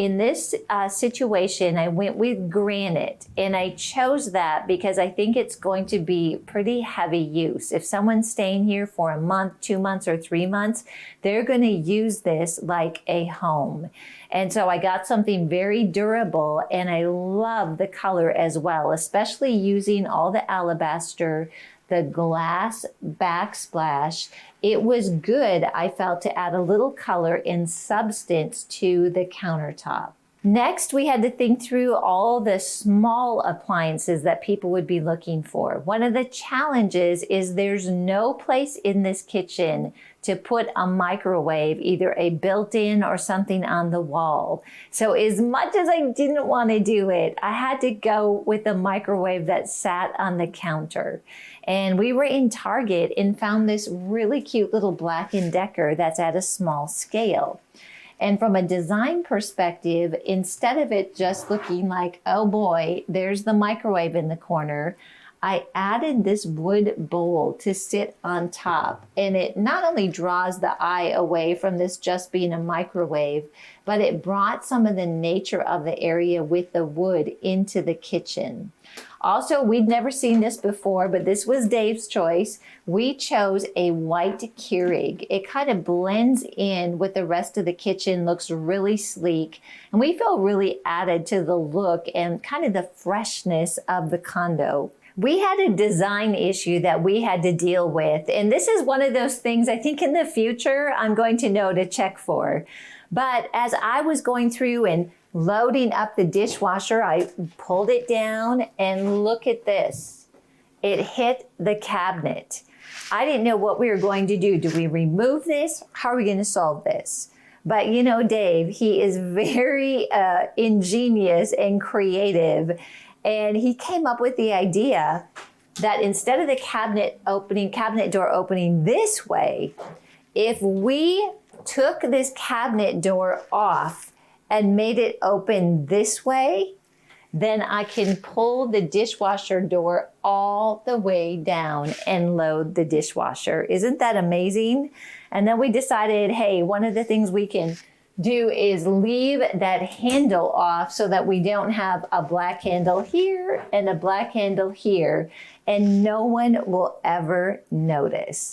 In this situation, I went with granite, and I chose that because I think it's going to be pretty heavy use. If someone's staying here for a month, 2 months, or 3 months, they're going to use this like a home. And so I got something very durable, and I love the color as well, especially using all the alabaster, the glass backsplash. It was good, I felt, to add a little color and substance to the countertop. Next, we had to think through all the small appliances that people would be looking for. One of the challenges is there's no place in this kitchen to put a microwave, either a built-in or something on the wall. So as much as I didn't want to do it, I had to go with a microwave that sat on the counter. And we were in Target and found this really cute little Black & Decker that's at a small scale. And from a design perspective, instead of it just looking like, oh boy, there's the microwave in the corner, I added this wood bowl to sit on top. And it not only draws the eye away from this just being a microwave, but it brought some of the nature of the area with the wood into the kitchen. Also, we'd never seen this before, but this was Dave's choice. We chose a white Keurig. It kind of blends in with the rest of the kitchen, looks really sleek, and we feel really added to the look and kind of the freshness of the condo. We had a design issue that we had to deal with, and this is one of those things I think in the future I'm going to know to check for. But as I was going through and loading up the dishwasher, I pulled it down and look at this. It hit the cabinet. I didn't know what we were going to do. Do we remove this? How are we going to solve this? But you know, Dave, he is very ingenious and creative. And he came up with the idea that instead of the cabinet door opening this way, if we took this cabinet door off and made it open this way, then I can pull the dishwasher door all the way down and load the dishwasher. Isn't that amazing? And then we decided, hey, one of the things we can do is leave that handle off so that we don't have a black handle here and a black handle here, and no one will ever notice.